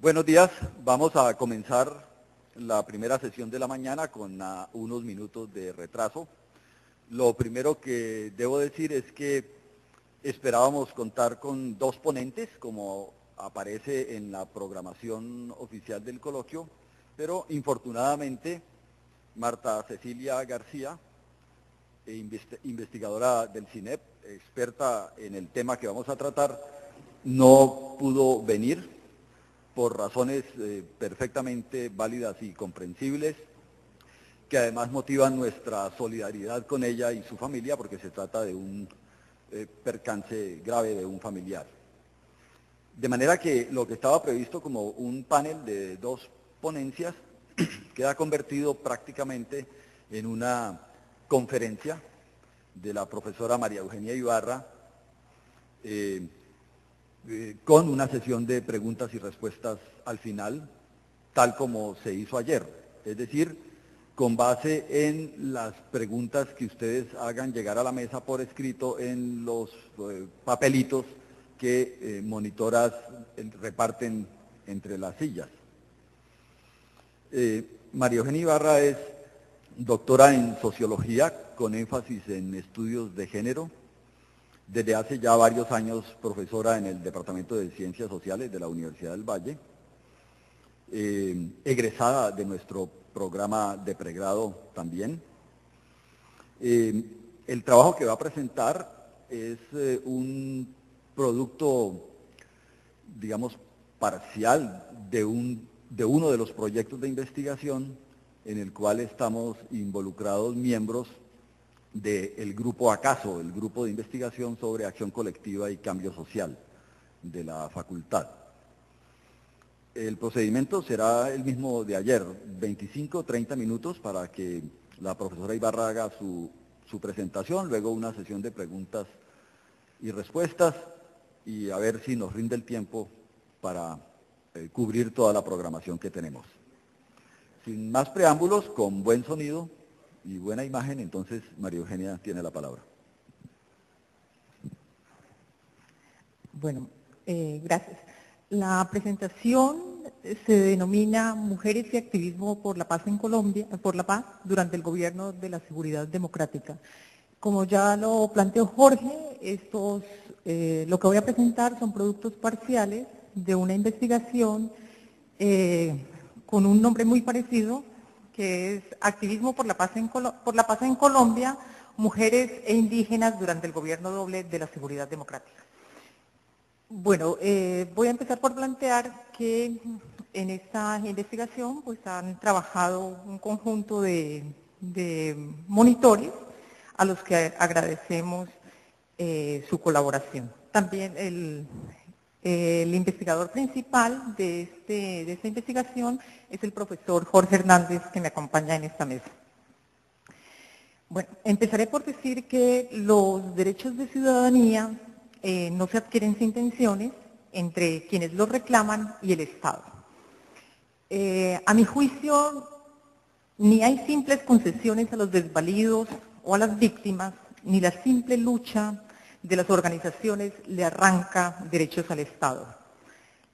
Buenos días, vamos a comenzar la primera sesión de la mañana con unos minutos de retraso. Lo primero que debo decir es que esperábamos contar con 2 ponentes, como aparece en la programación oficial del coloquio, pero infortunadamente Marta Cecilia García, investigadora del CINEP, experta en el tema que vamos a tratar, no pudo venir por razones perfectamente válidas y comprensibles, que además motivan nuestra solidaridad con ella y su familia, porque se trata de un percance grave de un familiar. De manera que lo que estaba previsto como un panel de 2 ponencias queda convertido prácticamente en una conferencia de la profesora María Eugenia Ibarra, con una sesión de preguntas y respuestas al final, tal como se hizo ayer. Es decir, con base en las preguntas que ustedes hagan llegar a la mesa por escrito en los papelitos que monitoras reparten entre las sillas. María Eugenia Ibarra es doctora en Sociología con énfasis en estudios de género. Desde hace ya varios años profesora en el Departamento de Ciencias Sociales de la Universidad del Valle, egresada de nuestro programa de pregrado también. El trabajo que va a presentar es un producto, digamos, parcial de uno de los proyectos de investigación en el cual estamos involucrados miembros del grupo ACASO, el grupo de investigación sobre acción colectiva y cambio social de la facultad. El procedimiento será el mismo de ayer, 25-30 minutos para que la profesora Ibarra haga su presentación, luego una sesión de preguntas y respuestas y a ver si nos rinde el tiempo para cubrir toda la programación que tenemos. Sin más preámbulos, con buen sonido y buena imagen, entonces María Eugenia tiene la palabra. Bueno, gracias. La presentación se denomina Mujeres y activismo por la paz en Colombia, por la paz durante el gobierno de la seguridad democrática. Como ya lo planteó Jorge, lo que voy a presentar son productos parciales de una investigación con un nombre muy parecido, que es Activismo por la paz en Colombia, Mujeres e Indígenas durante el gobierno doble de la seguridad democrática. Bueno, voy a empezar por plantear que en esta investigación pues, han trabajado un conjunto de monitores a los que agradecemos su colaboración. También el investigador principal de esta investigación es el profesor Jorge Hernández, que me acompaña en esta mesa. Bueno, empezaré por decir que los derechos de ciudadanía no se adquieren sin tensiones entre quienes los reclaman y el Estado. A mi juicio, ni hay simples concesiones a los desvalidos o a las víctimas, ni la simple lucha de las organizaciones le arranca derechos al Estado.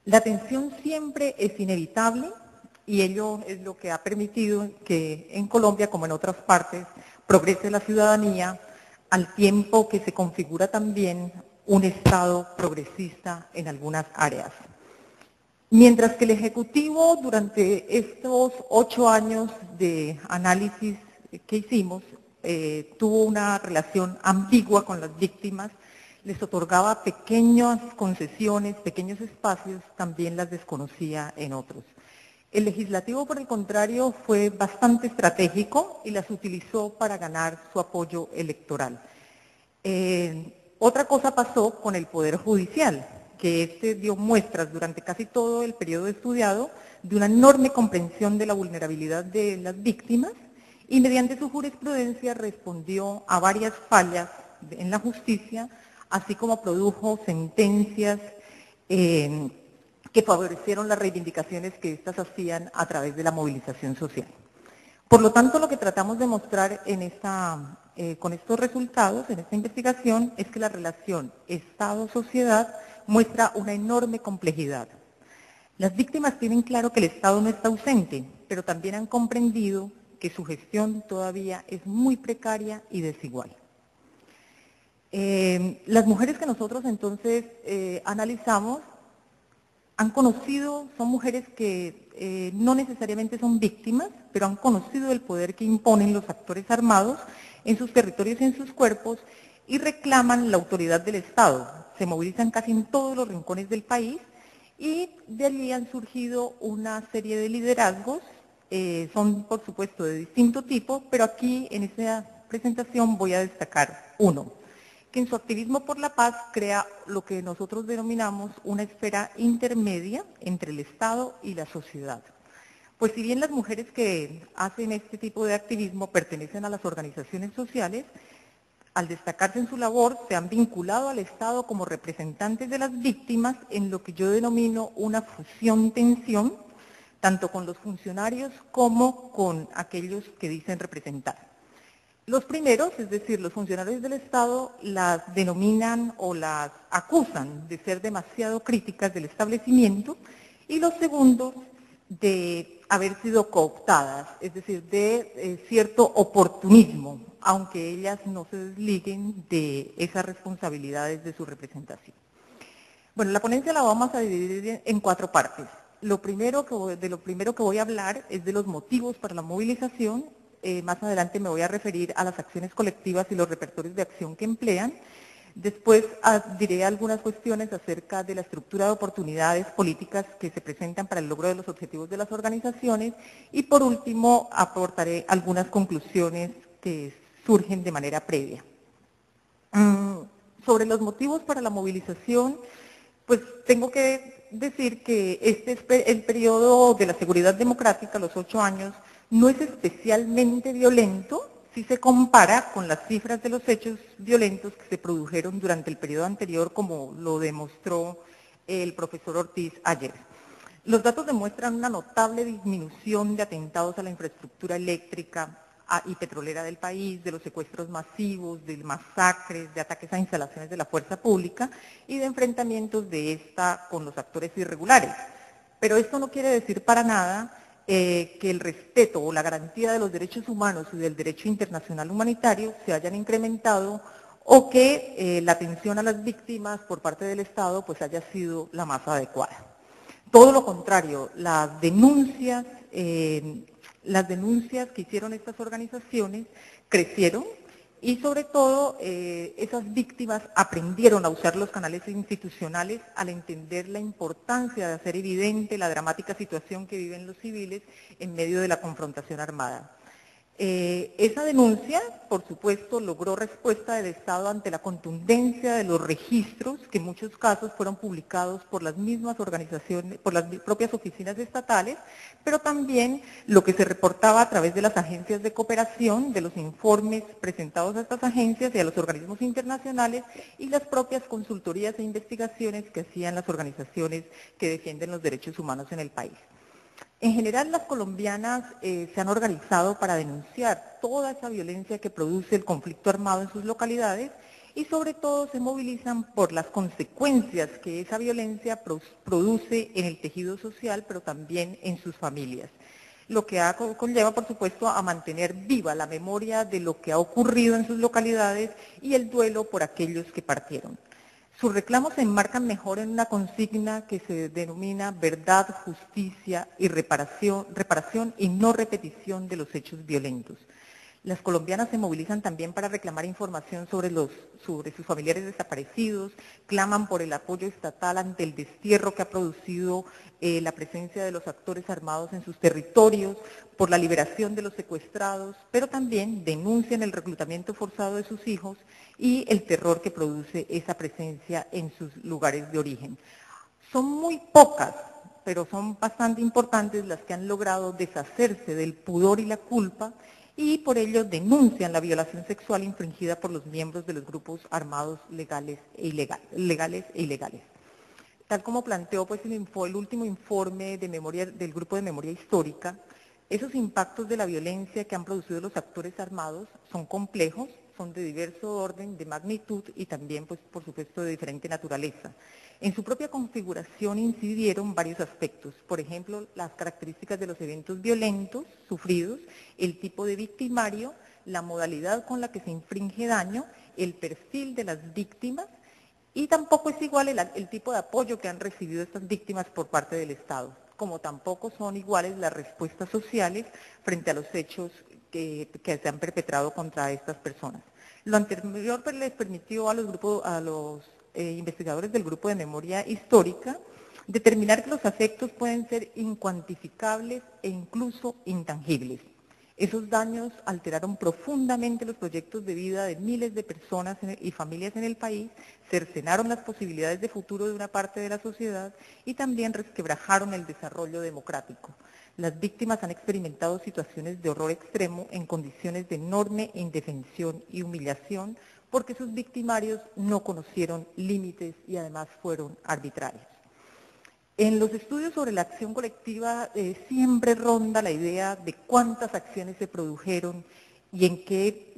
La tensión siempre es inevitable y ello es lo que ha permitido que en Colombia, como en otras partes, progrese la ciudadanía al tiempo que se configura también un Estado progresista en algunas áreas. Mientras que el Ejecutivo, durante estos 8 años de análisis que hicimos, tuvo una relación ambigua con las víctimas, les otorgaba pequeñas concesiones, pequeños espacios, también las desconocía en otros. El legislativo, por el contrario, fue bastante estratégico y las utilizó para ganar su apoyo electoral. Otra cosa pasó con el Poder Judicial, que dio muestras durante casi todo el periodo estudiado de una enorme comprensión de la vulnerabilidad de las víctimas y mediante su jurisprudencia respondió a varias fallas en la justicia, así como produjo sentencias que favorecieron las reivindicaciones que éstas hacían a través de la movilización social. Por lo tanto, lo que tratamos de mostrar con estos resultados, en esta investigación, es que la relación Estado-sociedad muestra una enorme complejidad. Las víctimas tienen claro que el Estado no está ausente, pero también han comprendido que su gestión todavía es muy precaria y desigual. Las mujeres que nosotros entonces analizamos han conocido, son mujeres que no necesariamente son víctimas, pero han conocido el poder que imponen los actores armados en sus territorios y en sus cuerpos y reclaman la autoridad del Estado. Se movilizan casi en todos los rincones del país y de allí han surgido una serie de liderazgos, son por supuesto de distinto tipo, pero aquí en esta presentación voy a destacar uno, que en su activismo por la paz crea lo que nosotros denominamos una esfera intermedia entre el Estado y la sociedad. Pues si bien las mujeres que hacen este tipo de activismo pertenecen a las organizaciones sociales, al destacarse en su labor se han vinculado al Estado como representantes de las víctimas en lo que yo denomino una fusión-tensión, tanto con los funcionarios como con aquellos que dicen representar. Los primeros, es decir, los funcionarios del Estado, las denominan o las acusan de ser demasiado críticas del establecimiento y los segundos de haber sido cooptadas, es decir, de cierto oportunismo, aunque ellas no se desliguen de esas responsabilidades de su representación. Bueno, la ponencia la vamos a dividir en 4 partes. De lo primero que voy a hablar es de los motivos para la movilización. Más adelante me voy a referir a las acciones colectivas y los repertorios de acción que emplean. Después diré algunas cuestiones acerca de la estructura de oportunidades políticas que se presentan para el logro de los objetivos de las organizaciones y por último aportaré algunas conclusiones que surgen de manera previa. Sobre los motivos para la movilización, pues tengo que decir que este es el periodo de la seguridad democrática, los 8 años, no es especialmente violento si se compara con las cifras de los hechos violentos que se produjeron durante el periodo anterior, como lo demostró el profesor Ortiz ayer. Los datos demuestran una notable disminución de atentados a la infraestructura eléctrica y petrolera del país, de los secuestros masivos, de masacres, de ataques a instalaciones de la fuerza pública y de enfrentamientos de esta con los actores irregulares. Pero esto no quiere decir para nada que el respeto o la garantía de los derechos humanos y del derecho internacional humanitario se hayan incrementado o que la atención a las víctimas por parte del Estado pues haya sido la más adecuada. Todo lo contrario, las denuncias que hicieron estas organizaciones crecieron y sobre todo esas víctimas aprendieron a usar los canales institucionales al entender la importancia de hacer evidente la dramática situación que viven los civiles en medio de la confrontación armada. Esa denuncia, por supuesto, logró respuesta del Estado ante la contundencia de los registros, que en muchos casos fueron publicados por las mismas organizaciones, por las propias oficinas estatales, pero también lo que se reportaba a través de las agencias de cooperación, de los informes presentados a estas agencias y a los organismos internacionales y las propias consultorías e investigaciones que hacían las organizaciones que defienden los derechos humanos en el país. En general, las colombianas se han organizado para denunciar toda esa violencia que produce el conflicto armado en sus localidades y sobre todo se movilizan por las consecuencias que esa violencia produce en el tejido social, pero también en sus familias. Lo que conlleva, por supuesto, a mantener viva la memoria de lo que ha ocurrido en sus localidades y el duelo por aquellos que partieron. Sus reclamos se enmarcan mejor en una consigna que se denomina verdad, justicia y reparación y no repetición de los hechos violentos. Las colombianas se movilizan también para reclamar información sobre sus familiares desaparecidos, claman por el apoyo estatal ante el destierro que ha producido la presencia de los actores armados en sus territorios, por la liberación de los secuestrados, pero también denuncian el reclutamiento forzado de sus hijos y el terror que produce esa presencia en sus lugares de origen. Son muy pocas, pero son bastante importantes las que han logrado deshacerse del pudor y la culpa y por ello denuncian la violación sexual infringida por los miembros de los grupos armados legales e ilegales. Tal como planteó pues, el último informe de memoria, del Grupo de Memoria Histórica, esos impactos de la violencia que han producido los actores armados son complejos, son de diverso orden, de magnitud y también, pues, por supuesto, de diferente naturaleza. En su propia configuración incidieron varios aspectos, por ejemplo, las características de los eventos violentos sufridos, el tipo de victimario, la modalidad con la que se infringe daño, el perfil de las víctimas, y tampoco es igual el tipo de apoyo que han recibido estas víctimas por parte del Estado, como tampoco son iguales las respuestas sociales frente a los hechos que se han perpetrado contra estas personas. Lo anterior pues, les permitió a los investigadores del Grupo de Memoria Histórica determinar que los afectos pueden ser incuantificables e incluso intangibles. Esos daños alteraron profundamente los proyectos de vida de miles de personas y familias en el país, cercenaron las posibilidades de futuro de una parte de la sociedad y también resquebrajaron el desarrollo democrático. Las víctimas han experimentado situaciones de horror extremo en condiciones de enorme indefensión y humillación porque sus victimarios no conocieron límites y además fueron arbitrarios. En los estudios sobre la acción colectiva siempre ronda la idea de cuántas acciones se produjeron y en qué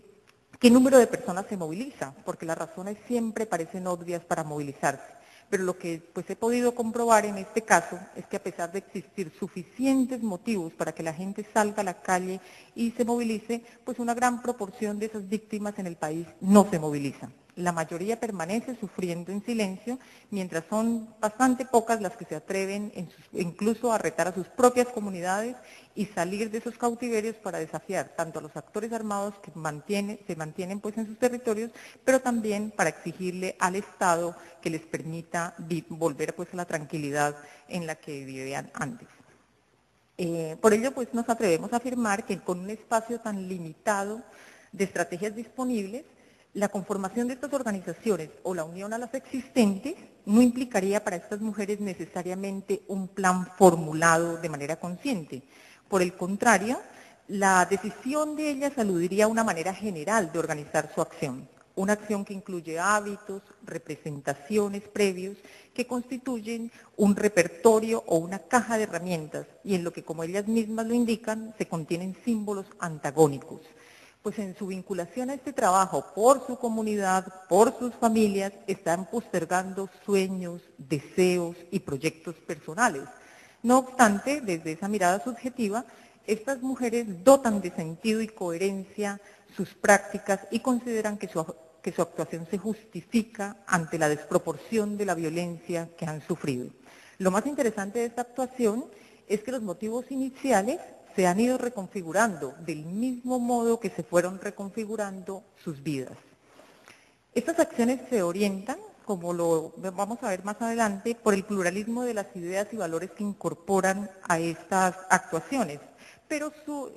número de personas se moviliza, porque las razones siempre parecen obvias para movilizarse. Pero lo que pues, he podido comprobar en este caso es que a pesar de existir suficientes motivos para que la gente salga a la calle y se movilice, pues una gran proporción de esas víctimas en el país no se movilizan. La mayoría permanece sufriendo en silencio, mientras son bastante pocas las que se atreven incluso a retar a sus propias comunidades y salir de esos cautiverios para desafiar tanto a los actores armados que se mantienen pues, en sus territorios, pero también para exigirle al Estado que les permita volver pues, a la tranquilidad en la que vivían antes. Por ello, pues, nos atrevemos a afirmar que con un espacio tan limitado de estrategias disponibles, la conformación de estas organizaciones o la unión a las existentes no implicaría para estas mujeres necesariamente un plan formulado de manera consciente. Por el contrario, la decisión de ellas aludiría a una manera general de organizar su acción, una acción que incluye hábitos, representaciones previos que constituyen un repertorio o una caja de herramientas y en lo que, como ellas mismas lo indican, se contienen símbolos antagónicos. Pues en su vinculación a este trabajo por su comunidad, por sus familias, están postergando sueños, deseos y proyectos personales. No obstante, desde esa mirada subjetiva, estas mujeres dotan de sentido y coherencia sus prácticas y consideran que su actuación se justifica ante la desproporción de la violencia que han sufrido. Lo más interesante de esta actuación es que los motivos iniciales se han ido reconfigurando del mismo modo que se fueron reconfigurando sus vidas. Estas acciones se orientan, como lo vamos a ver más adelante, por el pluralismo de las ideas y valores que incorporan a estas actuaciones, pero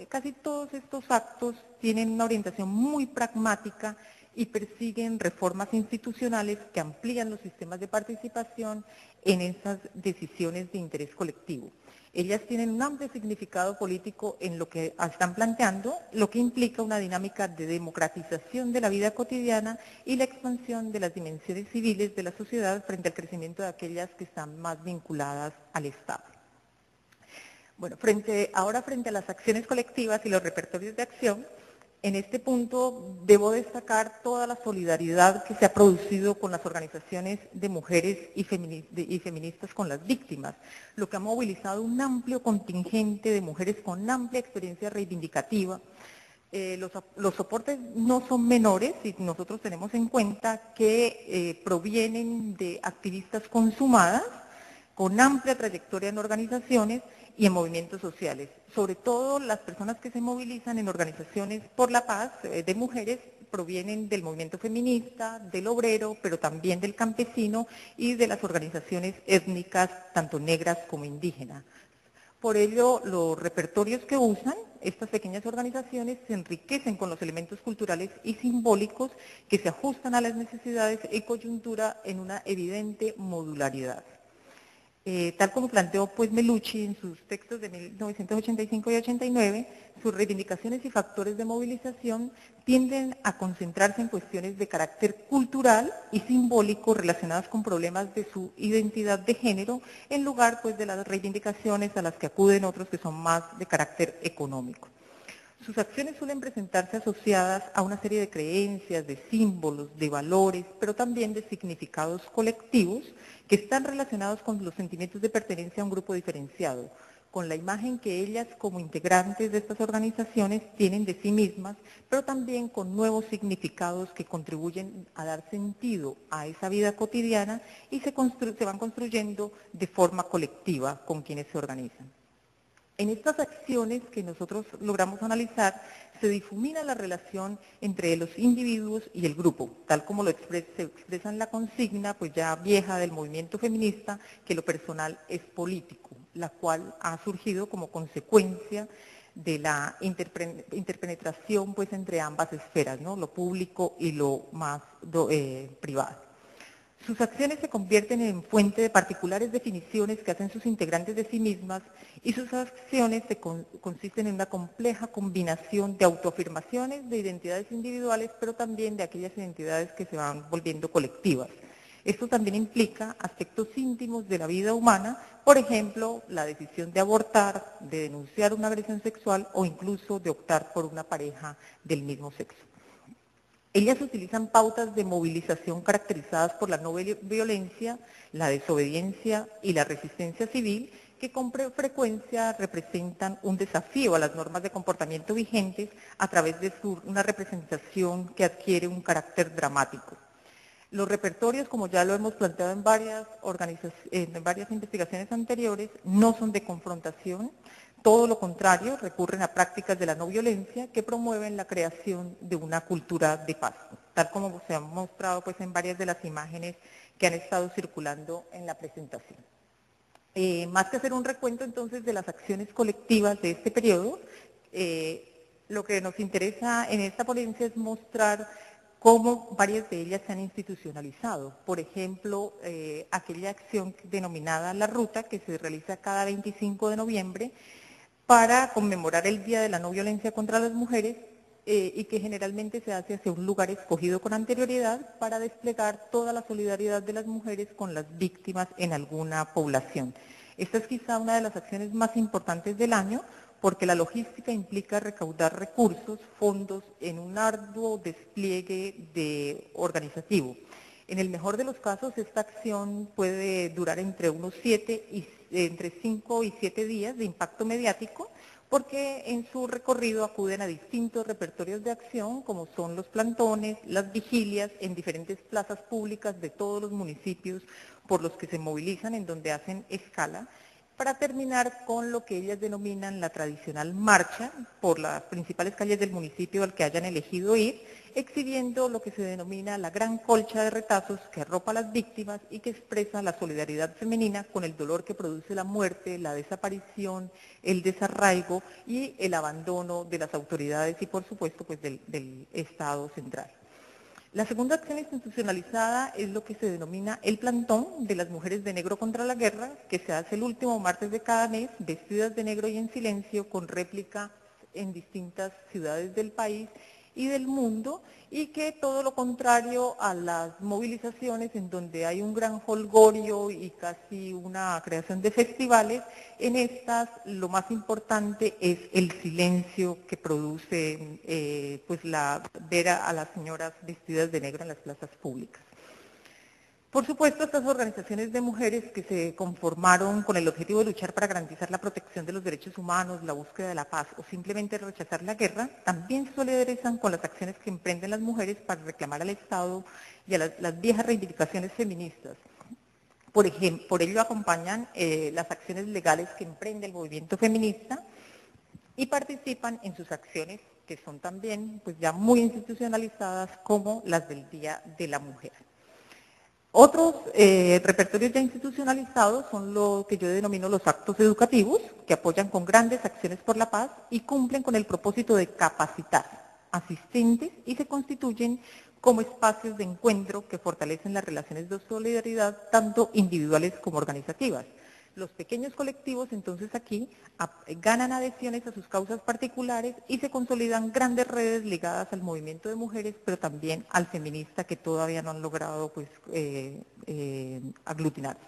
casi todos estos actos tienen una orientación muy pragmática y persiguen reformas institucionales que amplían los sistemas de participación en esas decisiones de interés colectivo. Ellas tienen un amplio significado político en lo que están planteando, lo que implica una dinámica de democratización de la vida cotidiana y la expansión de las dimensiones civiles de la sociedad frente al crecimiento de aquellas que están más vinculadas al Estado. Bueno, ahora frente a las acciones colectivas y los repertorios de acción, en este punto debo destacar toda la solidaridad que se ha producido con las organizaciones de mujeres y feministas con las víctimas, lo que ha movilizado un amplio contingente de mujeres con amplia experiencia reivindicativa. Los soportes no son menores y nosotros tenemos en cuenta que provienen de activistas consumadas, con amplia trayectoria en organizaciones y en movimientos sociales. Sobre todo las personas que se movilizan en organizaciones por la paz de mujeres provienen del movimiento feminista, del obrero, pero también del campesino y de las organizaciones étnicas, tanto negras como indígenas. Por ello, los repertorios que usan estas pequeñas organizaciones se enriquecen con los elementos culturales y simbólicos que se ajustan a las necesidades y coyuntura en una evidente modularidad. Tal como planteó pues, Melucci en sus textos de 1985 y 89, sus reivindicaciones y factores de movilización tienden a concentrarse en cuestiones de carácter cultural y simbólico relacionadas con problemas de su identidad de género, en lugar pues, de las reivindicaciones a las que acuden otros que son más de carácter económico. Sus acciones suelen presentarse asociadas a una serie de creencias, de símbolos, de valores, pero también de significados colectivos que están relacionados con los sentimientos de pertenencia a un grupo diferenciado, con la imagen que ellas como integrantes de estas organizaciones tienen de sí mismas, pero también con nuevos significados que contribuyen a dar sentido a esa vida cotidiana y se van construyendo de forma colectiva con quienes se organizan. En estas acciones que nosotros logramos analizar, se difumina la relación entre los individuos y el grupo, tal como se expresa en la consigna, pues ya vieja del movimiento feminista, que lo personal es político, la cual ha surgido como consecuencia de la interpenetración pues entre ambas esferas, ¿no? Lo público y lo más privado. Sus acciones se convierten en fuente de particulares definiciones que hacen sus integrantes de sí mismas y sus acciones consisten en una compleja combinación de autoafirmaciones de identidades individuales, pero también de aquellas identidades que se van volviendo colectivas. Esto también implica aspectos íntimos de la vida humana, por ejemplo, la decisión de abortar, de denunciar una agresión sexual o incluso de optar por una pareja del mismo sexo. Ellas utilizan pautas de movilización caracterizadas por la no violencia, la desobediencia y la resistencia civil, que con frecuencia representan un desafío a las normas de comportamiento vigentes a través de una representación que adquiere un carácter dramático. Los repertorios, como ya lo hemos planteado en varias investigaciones anteriores, no son de confrontación, todo lo contrario, recurren a prácticas de la no violencia que promueven la creación de una cultura de paz, tal como se ha mostrado pues, en varias de las imágenes que han estado circulando en la presentación. Más que hacer un recuento entonces de las acciones colectivas de este periodo, lo que nos interesa en esta ponencia es mostrar cómo varias de ellas se han institucionalizado. Por ejemplo, aquella acción denominada La Ruta, que se realiza cada 25 de noviembre para conmemorar el Día de la No Violencia contra las Mujeres y que generalmente se hace hacia un lugar escogido con anterioridad para desplegar toda la solidaridad de las mujeres con las víctimas en alguna población. Esta es quizá una de las acciones más importantes del año, porque la logística implica recaudar recursos, fondos, en un arduo despliegue organizativo. En el mejor de los casos, esta acción puede durar entre 5 y 7 días de impacto mediático, porque en su recorrido acuden a distintos repertorios de acción, como son los plantones, las vigilias, en diferentes plazas públicas de todos los municipios por los que se movilizan, en donde hacen escala, para terminar con lo que ellas denominan la tradicional marcha por las principales calles del municipio al que hayan elegido ir, exhibiendo lo que se denomina la gran colcha de retazos que arropa a las víctimas y que expresa la solidaridad femenina con el dolor que produce la muerte, la desaparición, el desarraigo y el abandono de las autoridades y por supuesto pues del Estado central. La segunda acción institucionalizada es lo que se denomina el plantón de las mujeres de negro contra la guerra, que se hace el último martes de cada mes, vestidas de negro y en silencio, con réplica en distintas ciudades del país y del mundo, y que todo lo contrario a las movilizaciones en donde hay un gran holgorio y casi una creación de festivales, en estas lo más importante es el silencio que produce pues ver a las señoras vestidas de negro en las plazas públicas. Por supuesto, estas organizaciones de mujeres que se conformaron con el objetivo de luchar para garantizar la protección de los derechos humanos, la búsqueda de la paz o simplemente rechazar la guerra, también se solidarizan con las acciones que emprenden las mujeres para reclamar al Estado y a las viejas reivindicaciones feministas. Por ello acompañan las acciones legales que emprende el movimiento feminista y participan en sus acciones que son también pues, ya muy institucionalizadas como las del Día de la Mujer. Otros repertorios ya institucionalizados son lo que yo denomino los actos educativos, que apoyan con grandes acciones por la paz y cumplen con el propósito de capacitar asistentes y se constituyen como espacios de encuentro que fortalecen las relaciones de solidaridad, tanto individuales como organizativas. Los pequeños colectivos entonces aquí ganan adhesiones a sus causas particulares y se consolidan grandes redes ligadas al movimiento de mujeres, pero también al feminista que todavía no han logrado pues, aglutinarse.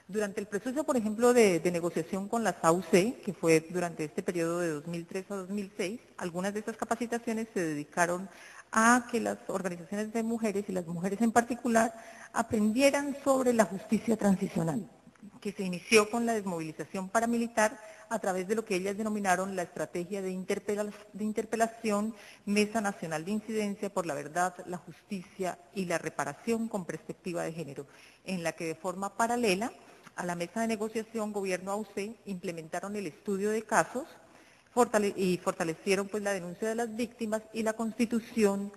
Durante el proceso, por ejemplo, de negociación con las AUC, que fue durante este periodo de 2003 a 2006, algunas de estas capacitaciones se dedicaron a que las organizaciones de mujeres y las mujeres en particular aprendieran sobre la justicia transicional, que se inició con la desmovilización paramilitar a través de lo que ellas denominaron la estrategia de interpelación Mesa Nacional de Incidencia por la Verdad, la Justicia y la Reparación con Perspectiva de Género, en la que de forma paralela a la mesa de negociación Gobierno-AUC implementaron el estudio de casos y fortalecieron pues la denuncia de las víctimas y la constitución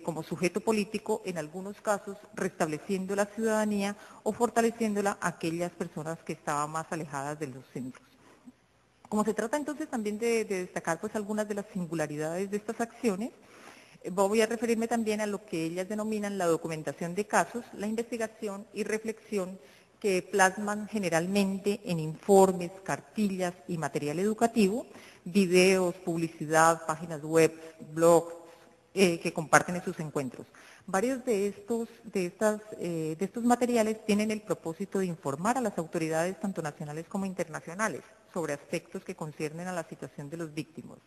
como sujeto político, en algunos casos restableciendo la ciudadanía o fortaleciéndola a aquellas personas que estaban más alejadas de los centros. Como se trata entonces también de destacar pues algunas de las singularidades de estas acciones, voy a referirme también a lo que ellas denominan la documentación de casos, la investigación y reflexión que plasman generalmente en informes, cartillas y material educativo, videos, publicidad, páginas web, blogs, que comparten en sus encuentros. Varios de estos materiales tienen el propósito de informar a las autoridades tanto nacionales como internacionales sobre aspectos que conciernen a la situación de las víctimas.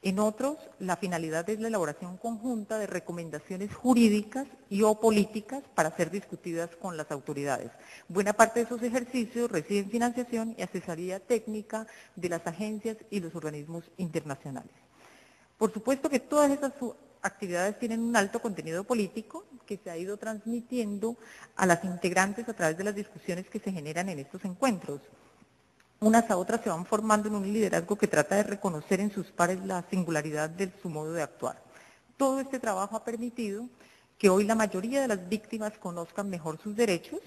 En otros, la finalidad es la elaboración conjunta de recomendaciones jurídicas y o políticas para ser discutidas con las autoridades. Buena parte de esos ejercicios reciben financiación y asesoría técnica de las agencias y los organismos internacionales. Por supuesto que todas estas actividades tienen un alto contenido político que se ha ido transmitiendo a las integrantes a través de las discusiones que se generan en estos encuentros. Unas a otras se van formando en un liderazgo que trata de reconocer en sus pares la singularidad de su modo de actuar. Todo este trabajo ha permitido que hoy la mayoría de las víctimas conozcan mejor sus derechos,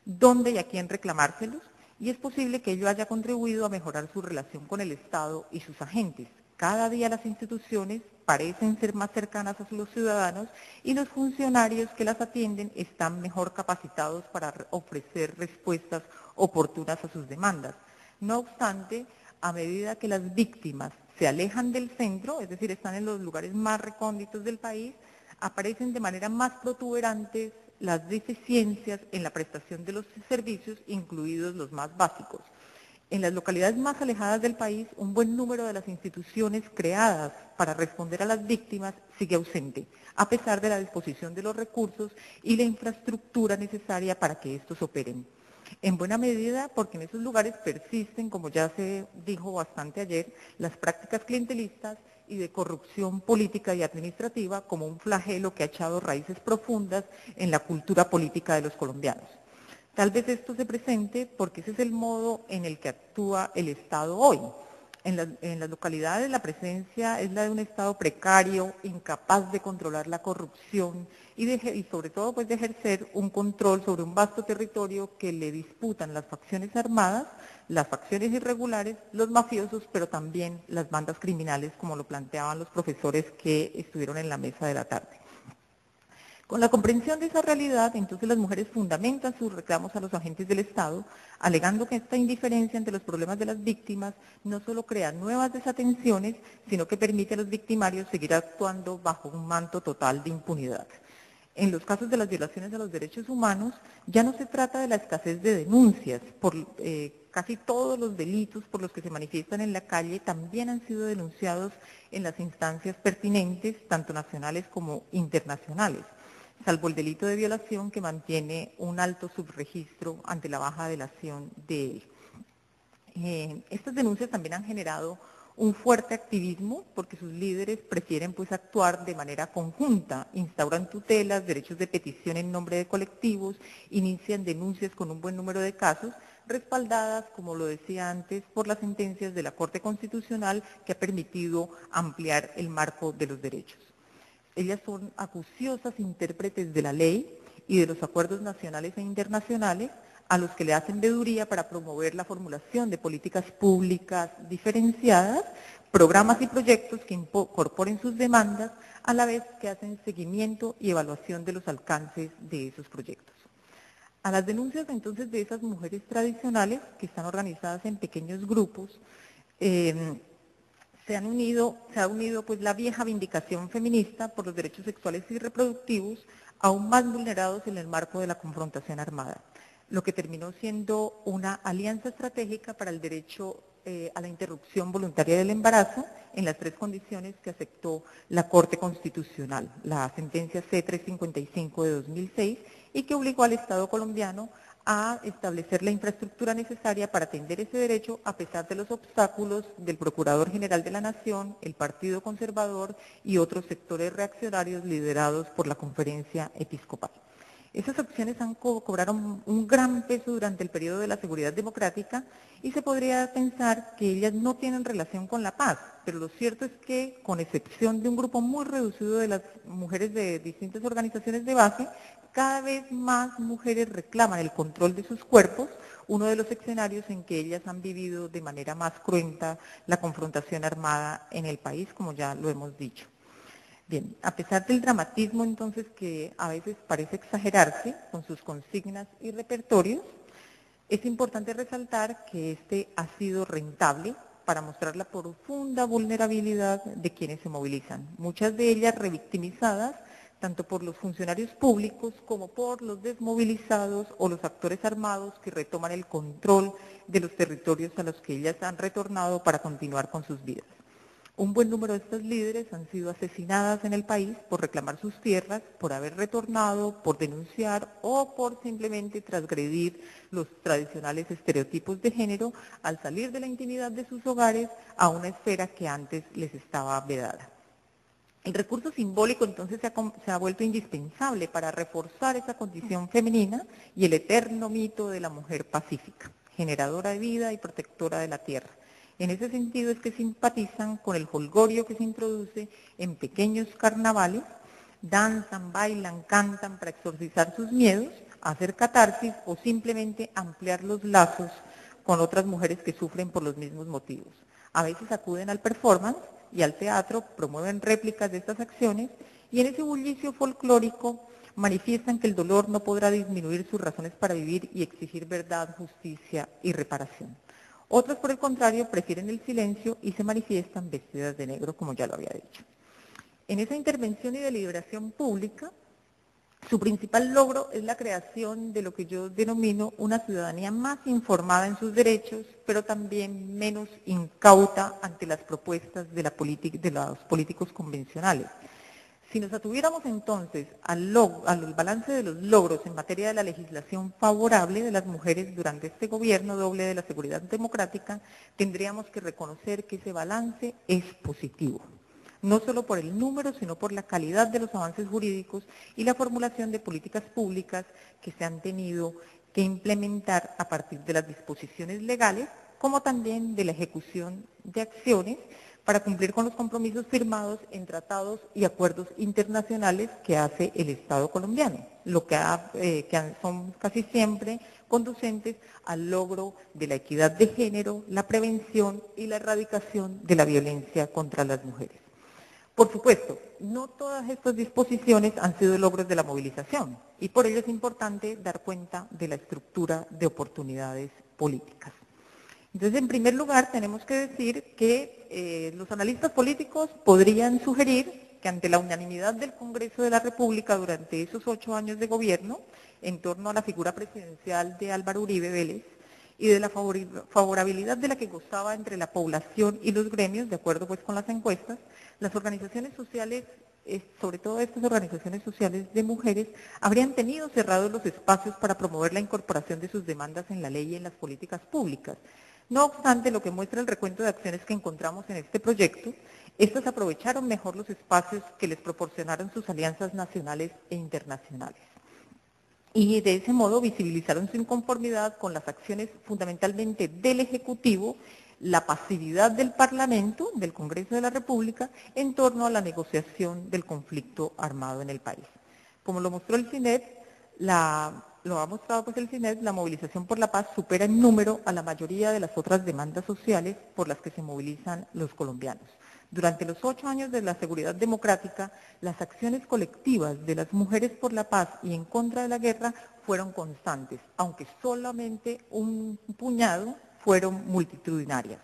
dónde y a quién reclamárselos, y es posible que ello haya contribuido a mejorar su relación con el Estado y sus agentes. Cada día las instituciones parecen ser más cercanas a los ciudadanos y los funcionarios que las atienden están mejor capacitados para ofrecer respuestas oportunas a sus demandas. No obstante, a medida que las víctimas se alejan del centro, es decir, están en los lugares más recónditos del país, aparecen de manera más protuberantes las deficiencias en la prestación de los servicios, incluidos los más básicos. En las localidades más alejadas del país, un buen número de las instituciones creadas para responder a las víctimas sigue ausente, a pesar de la disposición de los recursos y la infraestructura necesaria para que estos operen. En buena medida porque en esos lugares persisten, como ya se dijo bastante ayer, las prácticas clientelistas y de corrupción política y administrativa como un flagelo que ha echado raíces profundas en la cultura política de los colombianos. Tal vez esto se presente porque ese es el modo en el que actúa el Estado hoy. En las localidades la presencia es la de un Estado precario, incapaz de controlar la corrupción y sobre todo pues de ejercer un control sobre un vasto territorio que le disputan las facciones armadas, las facciones irregulares, los mafiosos, pero también las bandas criminales, como lo planteaban los profesores que estuvieron en la mesa de la tarde. Con la comprensión de esa realidad, entonces las mujeres fundamentan sus reclamos a los agentes del Estado, alegando que esta indiferencia ante los problemas de las víctimas no solo crea nuevas desatenciones, sino que permite a los victimarios seguir actuando bajo un manto total de impunidad. En los casos de las violaciones a los derechos humanos, ya no se trata de la escasez de denuncias. Casi todos los delitos por los que se manifiestan en la calle también han sido denunciados en las instancias pertinentes, tanto nacionales como internacionales, salvo el delito de violación que mantiene un alto subregistro ante la baja delación de él. Estas denuncias también han generado un fuerte activismo porque sus líderes prefieren pues actuar de manera conjunta, instauran tutelas, derechos de petición en nombre de colectivos, inician denuncias con un buen número de casos, respaldadas, como lo decía antes, por las sentencias de la Corte Constitucional que ha permitido ampliar el marco de los derechos. Ellas son acuciosas intérpretes de la ley y de los acuerdos nacionales e internacionales a los que le hacen veeduría para promover la formulación de políticas públicas diferenciadas, programas y proyectos que incorporen sus demandas, a la vez que hacen seguimiento y evaluación de los alcances de esos proyectos. A las denuncias entonces de esas mujeres tradicionales, que están organizadas en pequeños grupos, se ha unido pues la vieja vindicación feminista por los derechos sexuales y reproductivos, aún más vulnerados en el marco de la confrontación armada. lo que terminó siendo una alianza estratégica para el derecho a la interrupción voluntaria del embarazo en las 3 condiciones que aceptó la Corte Constitucional, la sentencia C-355 de 2006, y que obligó al Estado colombiano a establecer la infraestructura necesaria para atender ese derecho a pesar de los obstáculos del Procurador General de la Nación, el Partido Conservador y otros sectores reaccionarios liderados por la Conferencia Episcopal. Esas acciones cobraron un gran peso durante el periodo de la seguridad democrática y se podría pensar que ellas no tienen relación con la paz, pero lo cierto es que, con excepción de un grupo muy reducido de las mujeres de distintas organizaciones de base, cada vez más mujeres reclaman el control de sus cuerpos, uno de los escenarios en que ellas han vivido de manera más cruenta la confrontación armada en el país, como ya lo hemos dicho. Bien, a pesar del dramatismo entonces que a veces parece exagerarse con sus consignas y repertorios, es importante resaltar que este ha sido rentable para mostrar la profunda vulnerabilidad de quienes se movilizan, muchas de ellas revictimizadas tanto por los funcionarios públicos como por los desmovilizados o los actores armados que retoman el control de los territorios a los que ellas han retornado para continuar con sus vidas. Un buen número de estas líderes han sido asesinadas en el país por reclamar sus tierras, por haber retornado, por denunciar o por simplemente transgredir los tradicionales estereotipos de género al salir de la intimidad de sus hogares a una esfera que antes les estaba vedada. El recurso simbólico entonces se ha vuelto indispensable para reforzar esa condición femenina y el eterno mito de la mujer pacífica, generadora de vida y protectora de la tierra. En ese sentido es que simpatizan con el jolgorio que se introduce en pequeños carnavales, danzan, bailan, cantan para exorcizar sus miedos, hacer catarsis o simplemente ampliar los lazos con otras mujeres que sufren por los mismos motivos. A veces acuden al performance y al teatro, promueven réplicas de estas acciones y en ese bullicio folclórico manifiestan que el dolor no podrá disminuir sus razones para vivir y exigir verdad, justicia y reparación. Otros, por el contrario, prefieren el silencio y se manifiestan vestidas de negro, como ya lo había dicho. En esa intervención y deliberación pública, su principal logro es la creación de lo que yo denomino una ciudadanía más informada en sus derechos, pero también menos incauta ante las propuestas de los políticos convencionales. Si nos atuviéramos entonces al balance de los logros en materia de la legislación favorable de las mujeres durante este gobierno doble de la seguridad democrática, tendríamos que reconocer que ese balance es positivo, no solo por el número, sino por la calidad de los avances jurídicos y la formulación de políticas públicas que se han tenido que implementar a partir de las disposiciones legales, como también de la ejecución de acciones para cumplir con los compromisos firmados en tratados y acuerdos internacionales que hace el Estado colombiano, lo que son casi siempre conducentes al logro de la equidad de género, la prevención y la erradicación de la violencia contra las mujeres. Por supuesto, no todas estas disposiciones han sido logros de la movilización y por ello es importante dar cuenta de la estructura de oportunidades políticas. Entonces, en primer lugar, tenemos que decir que los analistas políticos podrían sugerir que ante la unanimidad del Congreso de la República durante esos 8 años de gobierno, en torno a la figura presidencial de Álvaro Uribe Vélez, y de la favorabilidad de la que gozaba entre la población y los gremios, de acuerdo pues con las encuestas, las organizaciones sociales, sobre todo estas organizaciones sociales de mujeres, habrían tenido cerrados los espacios para promover la incorporación de sus demandas en la ley y en las políticas públicas. No obstante, lo que muestra el recuento de acciones que encontramos en este proyecto, estas aprovecharon mejor los espacios que les proporcionaron sus alianzas nacionales e internacionales. Y de ese modo visibilizaron su inconformidad con las acciones fundamentalmente del Ejecutivo, la pasividad del Parlamento, del Congreso de la República, en torno a la negociación del conflicto armado en el país. Como lo mostró el CINEP, lo ha mostrado pues el CINEP, la movilización por la paz supera en número a la mayoría de las otras demandas sociales por las que se movilizan los colombianos. Durante los 8 años de la seguridad democrática, las acciones colectivas de las mujeres por la paz y en contra de la guerra fueron constantes, aunque solamente un puñado fueron multitudinarias.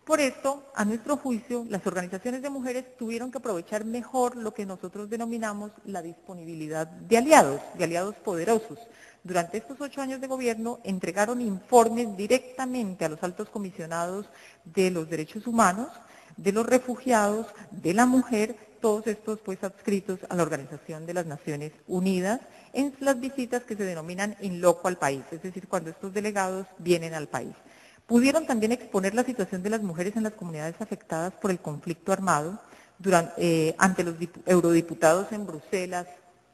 Por esto, a nuestro juicio, las organizaciones de mujeres tuvieron que aprovechar mejor lo que nosotros denominamos la disponibilidad de aliados poderosos. Durante estos 8 años de gobierno entregaron informes directamente a los altos comisionados de los derechos humanos, de los refugiados, de la mujer, todos estos pues adscritos a la Organización de las Naciones Unidas en las visitas que se denominan in loco al país, es decir, cuando estos delegados vienen al país. Pudieron también exponer la situación de las mujeres en las comunidades afectadas por el conflicto armado ante los eurodiputados en Bruselas,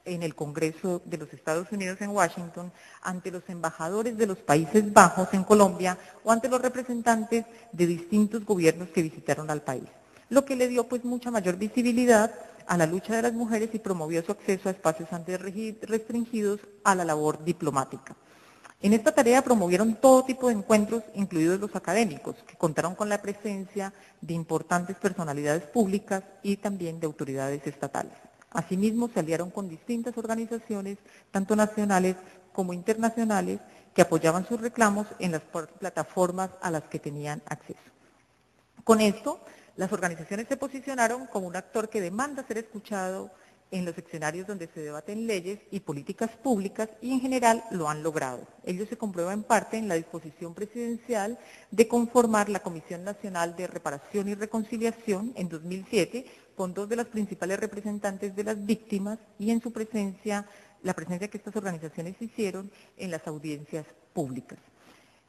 en el Congreso de los Estados Unidos en Washington, ante los embajadores de los Países Bajos en Colombia o ante los representantes de distintos gobiernos que visitaron al país, lo que le dio pues mucha mayor visibilidad a la lucha de las mujeres y promovió su acceso a espacios antes restringidos a la labor diplomática. En esta tarea promovieron todo tipo de encuentros, incluidos los académicos, que contaron con la presencia de importantes personalidades públicas y también de autoridades estatales. Asimismo, se aliaron con distintas organizaciones, tanto nacionales como internacionales, que apoyaban sus reclamos en las plataformas a las que tenían acceso. Con esto, las organizaciones se posicionaron como un actor que demanda ser escuchado en los escenarios donde se debaten leyes y políticas públicas y en general lo han logrado. Ello se comprueba en parte en la disposición presidencial de conformar la Comisión Nacional de Reparación y Reconciliación en 2007 con 2 de las principales representantes de las víctimas y en su presencia, la presencia que estas organizaciones hicieron en las audiencias públicas.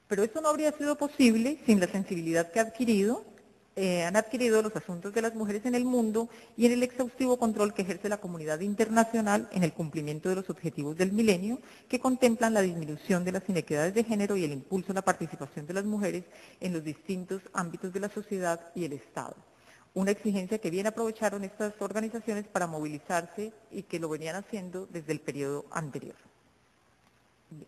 Pero esto no habría sido posible sin la sensibilidad que han adquirido los asuntos de las mujeres en el mundo y en el exhaustivo control que ejerce la comunidad internacional en el cumplimiento de los objetivos del milenio, que contemplan la disminución de las inequidades de género y el impulso a la participación de las mujeres en los distintos ámbitos de la sociedad y el Estado. Una exigencia que bien aprovecharon estas organizaciones para movilizarse y que lo venían haciendo desde el periodo anterior. Bien.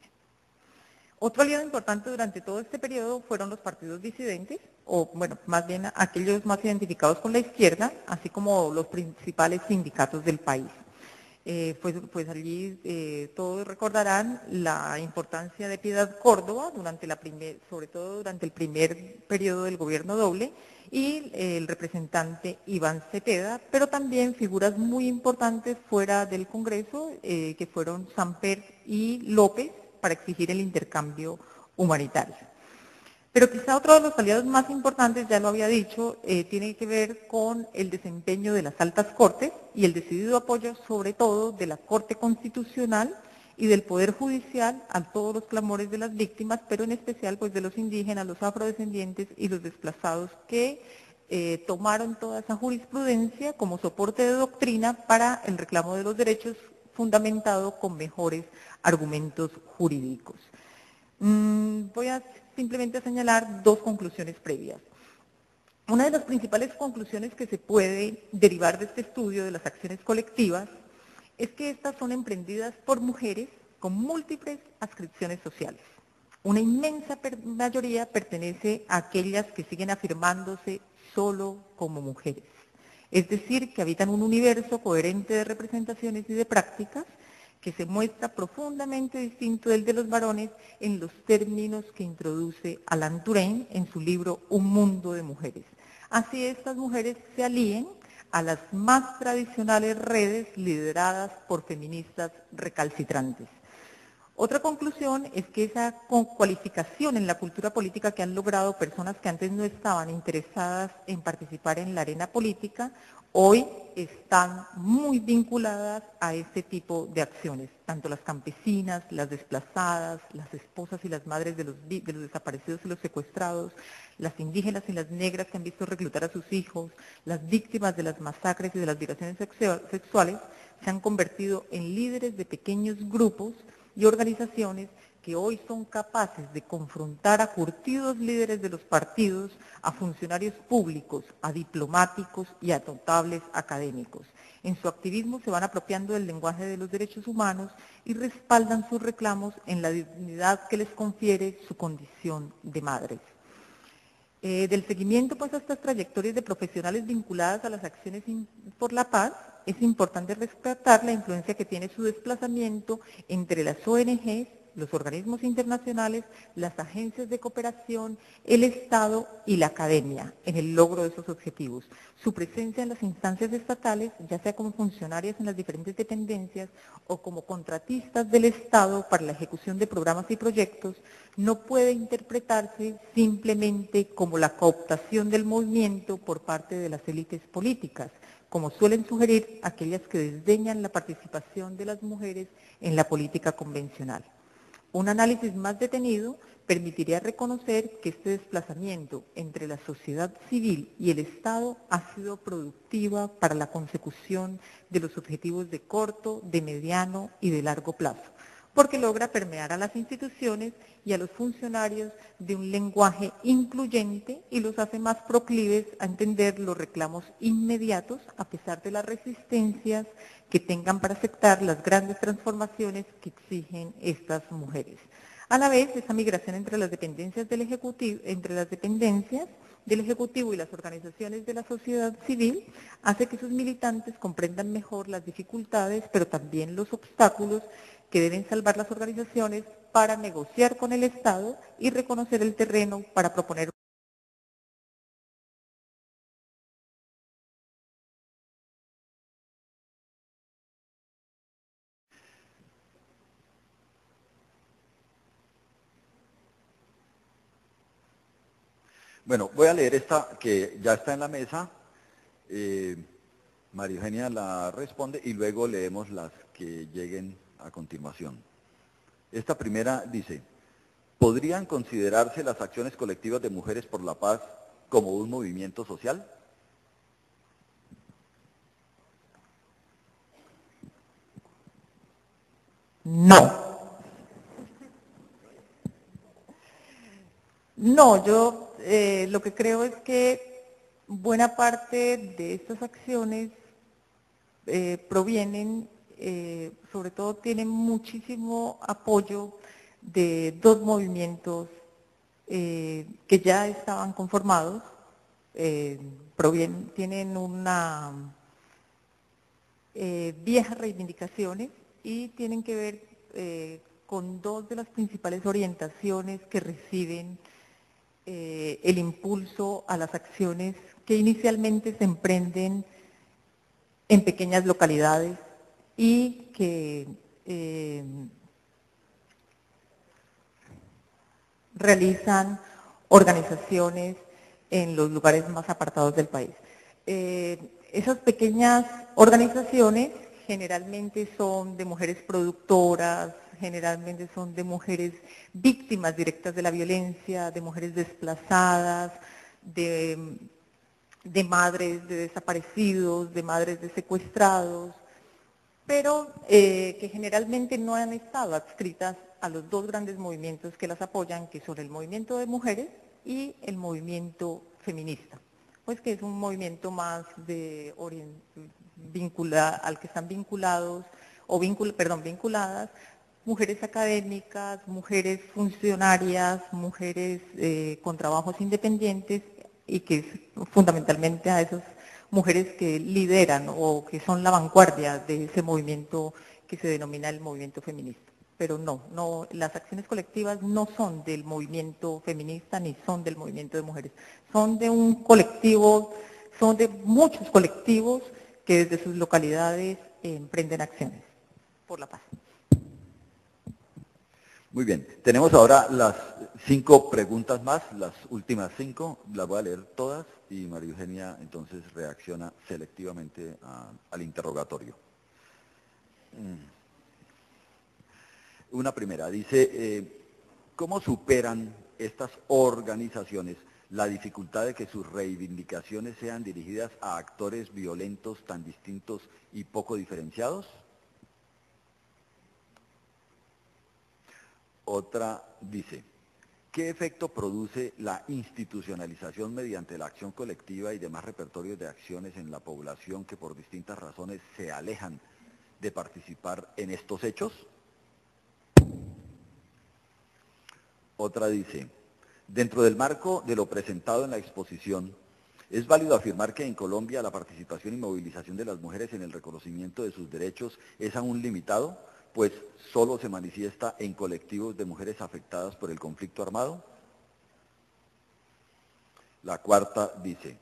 Otro aliado importante durante todo este periodo fueron los partidos disidentes, o bueno, más bien aquellos más identificados con la izquierda, así como los principales sindicatos del país. Pues allí todos recordarán la importancia de Piedad Córdoba, sobre todo durante el primer periodo del gobierno doble, y el representante Iván Cepeda, pero también figuras muy importantes fuera del Congreso, que fueron Samper y López, para exigir el intercambio humanitario. Pero quizá otro de los aliados más importantes, ya lo había dicho, tiene que ver con el desempeño de las altas cortes y el decidido apoyo sobre todo de la Corte Constitucional y del Poder Judicial a todos los clamores de las víctimas, pero en especial pues de los indígenas, los afrodescendientes y los desplazados que tomaron toda esa jurisprudencia como soporte de doctrina para el reclamo de los derechos fundamentado con mejores argumentos jurídicos. Voy a simplemente señalar 2 conclusiones previas. Una de las principales conclusiones que se puede derivar de este estudio de las acciones colectivas es que estas son emprendidas por mujeres con múltiples adscripciones sociales. Una inmensa mayoría pertenece a aquellas que siguen afirmándose solo como mujeres. Es decir, que habitan un universo coherente de representaciones y de prácticas que se muestra profundamente distinto del de los varones en los términos que introduce Alan Turing en su libro Un mundo de mujeres. Así estas mujeres se alíen a las más tradicionales redes lideradas por feministas recalcitrantes. Otra conclusión es que esa cualificación en la cultura política que han logrado personas que antes no estaban interesadas en participar en la arena política, hoy están muy vinculadas a este tipo de acciones, tanto las campesinas, las desplazadas, las esposas y las madres de los desaparecidos y los secuestrados, las indígenas y las negras que han visto reclutar a sus hijos, las víctimas de las masacres y de las violaciones sexuales, se han convertido en líderes de pequeños grupos y organizaciones que hoy son capaces de confrontar a curtidos líderes de los partidos, a funcionarios públicos, a diplomáticos y a notables académicos. En su activismo se van apropiando del lenguaje de los derechos humanos y respaldan sus reclamos en la dignidad que les confiere su condición de madres. Del seguimiento pues, a estas trayectorias de profesionales vinculadas a las acciones por la paz, es importante rescatar la influencia que tiene su desplazamiento entre las ONGs los organismos internacionales, las agencias de cooperación, el Estado y la academia en el logro de esos objetivos. Su presencia en las instancias estatales, ya sea como funcionarias en las diferentes dependencias o como contratistas del Estado para la ejecución de programas y proyectos, no puede interpretarse simplemente como la cooptación del movimiento por parte de las élites políticas, como suelen sugerir aquellas que desdeñan la participación de las mujeres en la política convencional. Un análisis más detenido permitiría reconocer que este desplazamiento entre la sociedad civil y el Estado ha sido productiva para la consecución de los objetivos de corto, de mediano y de largo plazo, porque logra permear a las instituciones y a los funcionarios de un lenguaje incluyente y los hace más proclives a entender los reclamos inmediatos a pesar de las resistencias que tengan para aceptar las grandes transformaciones que exigen estas mujeres. A la vez, esa migración entre las dependencias del Ejecutivo, y las organizaciones de la sociedad civil hace que sus militantes comprendan mejor las dificultades, pero también los obstáculos que deben salvar las organizaciones para negociar con el Estado y reconocer el terreno para proponer. Bueno, voy a leer esta que ya está en la mesa. María Eugenia la responde y luego leemos las que lleguen a continuación. Esta primera dice, ¿podrían considerarse las acciones colectivas de Mujeres por la Paz como un movimiento social? No. No, yo lo que creo es que buena parte de estas acciones provienen, sobre todo tienen muchísimo apoyo de dos movimientos que ya estaban conformados, tienen una viejas reivindicaciones y tienen que ver con dos de las principales orientaciones que reciben el impulso a las acciones que inicialmente se emprenden en pequeñas localidades y que realizan organizaciones en los lugares más apartados del país. Esas pequeñas organizaciones generalmente son de mujeres productoras, generalmente son de mujeres víctimas directas de la violencia, de mujeres desplazadas, de madres de desaparecidos, de madres de secuestrados, pero que generalmente no han estado adscritas a los dos grandes movimientos que las apoyan, que son el movimiento de mujeres y el movimiento feminista, pues que es un movimiento más al que están vinculados, vinculadas mujeres académicas, mujeres funcionarias, mujeres con trabajos independientes y que es fundamentalmente a esas mujeres que lideran o que son la vanguardia de ese movimiento que se denomina el movimiento feminista. Pero no, las acciones colectivas no son del movimiento feminista ni son del movimiento de mujeres, son de un colectivo, son de muchos colectivos que desde sus localidades emprenden acciones por la paz. Muy bien, tenemos ahora las 5 preguntas más, las últimas 5, las voy a leer todas y María Eugenia entonces reacciona selectivamente al interrogatorio. Una primera, dice, ¿cómo superan estas organizaciones la dificultad de que sus reivindicaciones sean dirigidas a actores violentos tan distintos y poco diferenciados? Otra dice, ¿qué efecto produce la institucionalización mediante la acción colectiva y demás repertorios de acciones en la población que por distintas razones se alejan de participar en estos hechos? Otra dice, dentro del marco de lo presentado en la exposición, ¿es válido afirmar que en Colombia la participación y movilización de las mujeres en el reconocimiento de sus derechos es aún limitado, pues solo se manifiesta en colectivos de mujeres afectadas por el conflicto armado. La cuarta dice,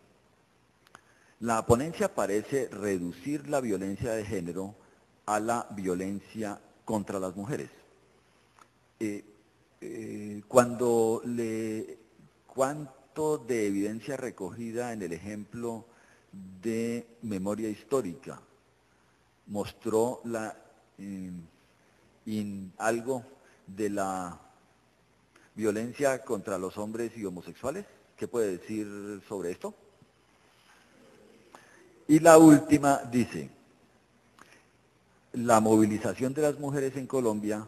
la ponencia parece reducir la violencia de género a la violencia contra las mujeres. ¿Cuánto de evidencia recogida en el ejemplo de memoria histórica mostró algo de la violencia contra los hombres y homosexuales? ¿Qué puede decir sobre esto? Y la última dice, la movilización de las mujeres en Colombia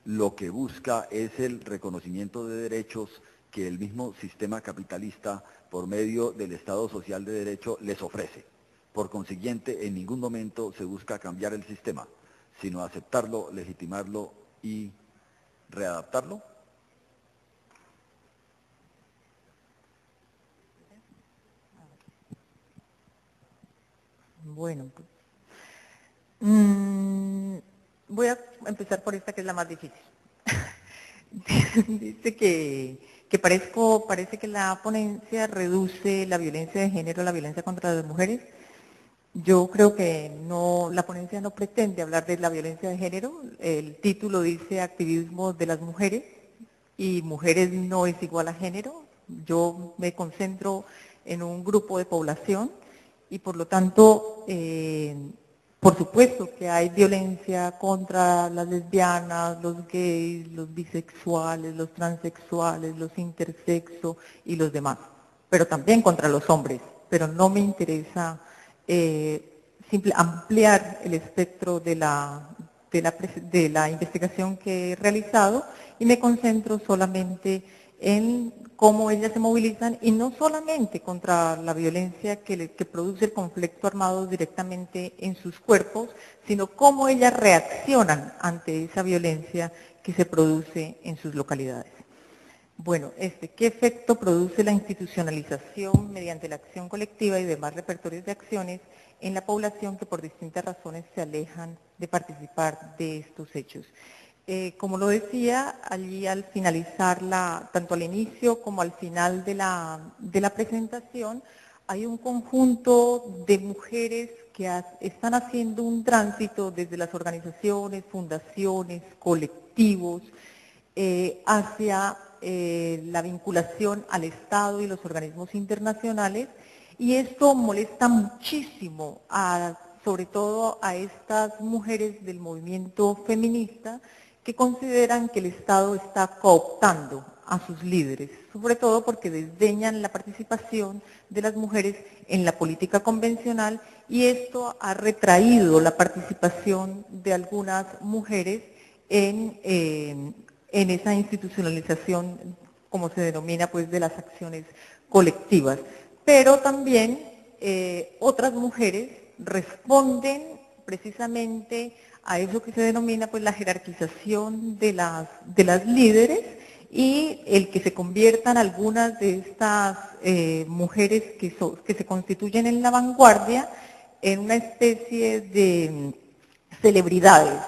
lo que busca es el reconocimiento de derechos que el mismo sistema capitalista, por medio del Estado Social de Derecho, les ofrece. Por consiguiente, en ningún momento se busca cambiar el sistema, sino aceptarlo, legitimarlo y readaptarlo. Bueno, voy a empezar por esta que es la más difícil. Dice que parece que la ponencia reduce la violencia de género, la violencia contra las mujeres. Yo creo que no, la ponencia no pretende hablar de la violencia de género. El título dice activismo de las mujeres y mujeres no es igual a género. Yo me concentro en un grupo de población y por lo tanto, por supuesto que hay violencia contra las lesbianas, los gays, los bisexuales, los transexuales, los intersexo y los demás, pero también contra los hombres, pero no me interesa ampliar el espectro de la investigación que he realizado y me concentro solamente en cómo ellas se movilizan y no solamente contra la violencia que produce el conflicto armado directamente en sus cuerpos, sino cómo ellas reaccionan ante esa violencia que se produce en sus localidades. Bueno, ¿qué efecto produce la institucionalización mediante la acción colectiva y demás repertorios de acciones en la población que por distintas razones se alejan de participar de estos hechos? Como lo decía, allí al finalizar, tanto al inicio como al final de la presentación, hay un conjunto de mujeres que están haciendo un tránsito desde las organizaciones, fundaciones, colectivos, hacia la vinculación al Estado y los organismos internacionales, y esto molesta muchísimo, sobre todo a estas mujeres del movimiento feminista que consideran que el Estado está cooptando a sus líderes, sobre todo porque desdeñan la participación de las mujeres en la política convencional, y esto ha retraído la participación de algunas mujeres en esa institucionalización, como se denomina, pues, de las acciones colectivas. Pero también otras mujeres responden precisamente a eso que se denomina, pues, la jerarquización de las líderes, y el que se conviertan algunas de estas mujeres que se constituyen en la vanguardia en una especie de celebridades,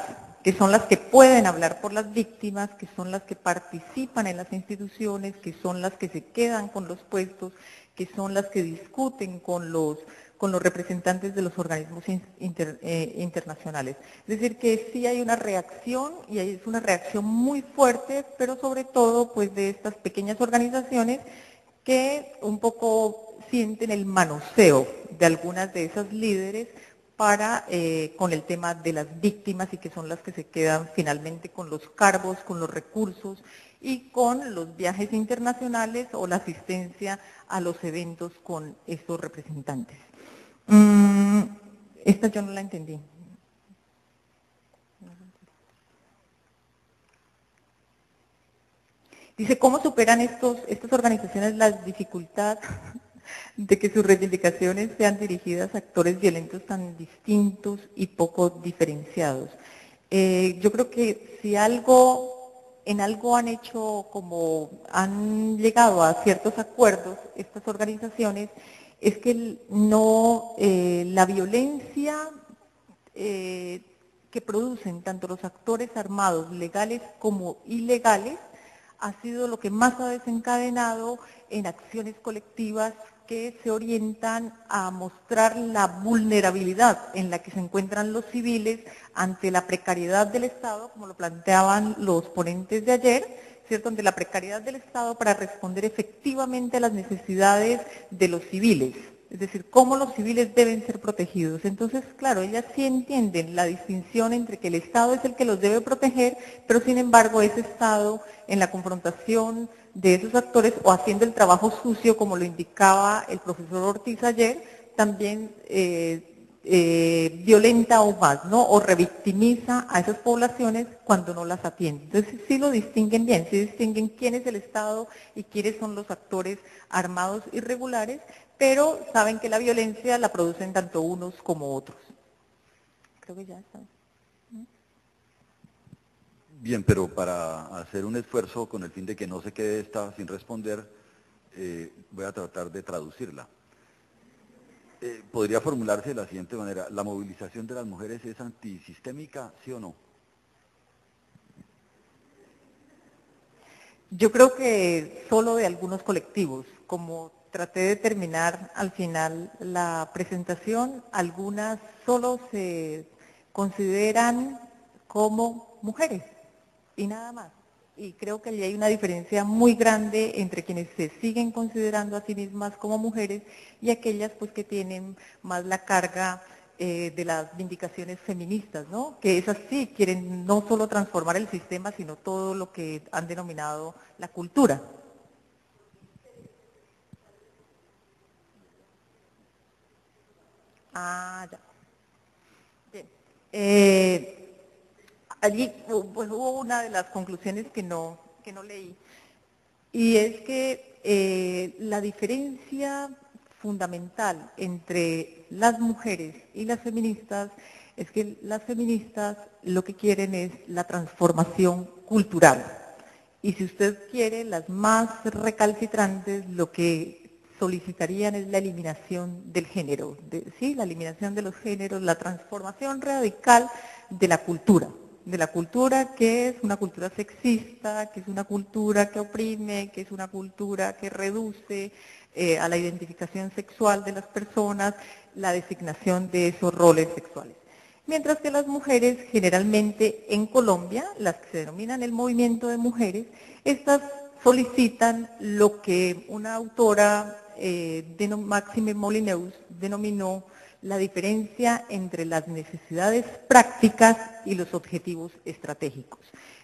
que son las que pueden hablar por las víctimas, que son las que participan en las instituciones, que son las que se quedan con los puestos, que son las que discuten con los representantes de los organismos internacionales. Es decir, que sí hay una reacción, y es una reacción muy fuerte, pero sobre todo, pues, de estas pequeñas organizaciones que un poco sienten el manoseo de algunas de esas líderes con el tema de las víctimas, y que son las que se quedan finalmente con los cargos, con los recursos y con los viajes internacionales o la asistencia a los eventos con estos representantes. Esta yo no la entendí. Dice, ¿cómo superan estas organizaciones la dificultad de que sus reivindicaciones sean dirigidas a actores violentos tan distintos y poco diferenciados? Yo creo que si en algo han hecho, como han llegado a ciertos acuerdos estas organizaciones, es que la violencia que producen tanto los actores armados legales como ilegales ha sido lo que más ha desencadenado en acciones colectivas que se orientan a mostrar la vulnerabilidad en la que se encuentran los civiles ante la precariedad del Estado, como lo planteaban los ponentes de ayer, ¿cierto? Ante la precariedad del Estado para responder efectivamente a las necesidades de los civiles. Es decir, cómo los civiles deben ser protegidos. Entonces, claro, ellas sí entienden la distinción entre que el Estado es el que los debe proteger, pero sin embargo ese Estado en la confrontación de esos actores o haciendo el trabajo sucio, como lo indicaba el profesor Ortiz ayer, también violenta aún más, ¿no? O revictimiza a esas poblaciones cuando no las atiende. Entonces sí lo distinguen bien, sí distinguen quién es el Estado y quiénes son los actores armados irregulares, pero saben que la violencia la producen tanto unos como otros. Creo que ya está. Bien, pero para hacer un esfuerzo con el fin de que no se quede esta sin responder, voy a tratar de traducirla. Podría formularse de la siguiente manera: ¿la movilización de las mujeres es antisistémica, sí o no? Yo creo que solo de algunos colectivos, como traté de terminar al final la presentación, algunas solo se consideran como mujeres y nada más. Y creo que allí hay una diferencia muy grande entre quienes se siguen considerando a sí mismas como mujeres y aquellas pues que tienen más la carga de las vindicaciones feministas, ¿no? Que esas sí quieren no solo transformar el sistema, sino todo lo que han denominado la cultura. Ah, ya. Bien. Allí pues, hubo una de las conclusiones que no leí, y es que la diferencia fundamental entre las mujeres y las feministas es que las feministas lo que quieren es la transformación cultural. Y si usted quiere, las más recalcitrantes lo que solicitarían es la eliminación del género, ¿sí? La eliminación de los géneros, la transformación radical de la cultura que es una cultura sexista, que es una cultura que oprime, que es una cultura que reduce a la identificación sexual de las personas, la designación de esos roles sexuales. Mientras que las mujeres, generalmente en Colombia, las que se denominan el movimiento de mujeres, estas solicitan lo que una autora, Máxime Molineus, denominó la diferencia entre las necesidades prácticas y los objetivos estratégicos.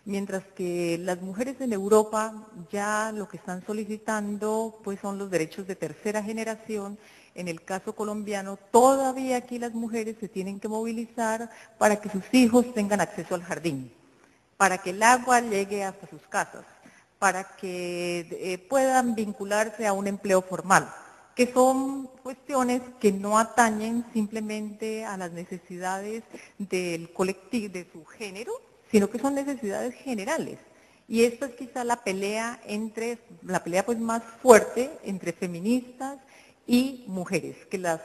Mientras que las mujeres en Europa ya lo que están solicitando pues son los derechos de tercera generación. En el caso colombiano, todavía aquí las mujeres se tienen que movilizar para que sus hijos tengan acceso al jardín, para que el agua llegue hasta sus casas, para que puedan vincularse a un empleo formal, que son cuestiones que no atañen simplemente a las necesidades del colectivo, de su género, sino que son necesidades generales. Y esta es quizá la pelea pues más fuerte entre feministas y mujeres, que las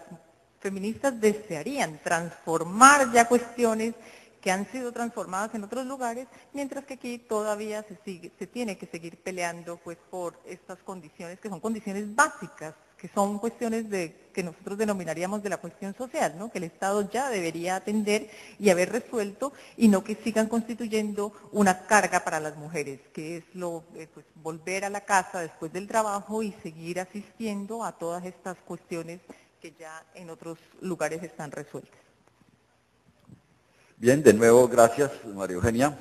feministas desearían transformar ya cuestiones que han sido transformadas en otros lugares, mientras que aquí todavía se tiene que seguir peleando pues por estas condiciones que son condiciones básicas, que son cuestiones que nosotros denominaríamos de la cuestión social, ¿no? Que el Estado ya debería atender y haber resuelto, y no que sigan constituyendo una carga para las mujeres, que es pues, volver a la casa después del trabajo y seguir asistiendo a todas estas cuestiones que ya en otros lugares están resueltas. Bien, de nuevo, gracias, María Eugenia.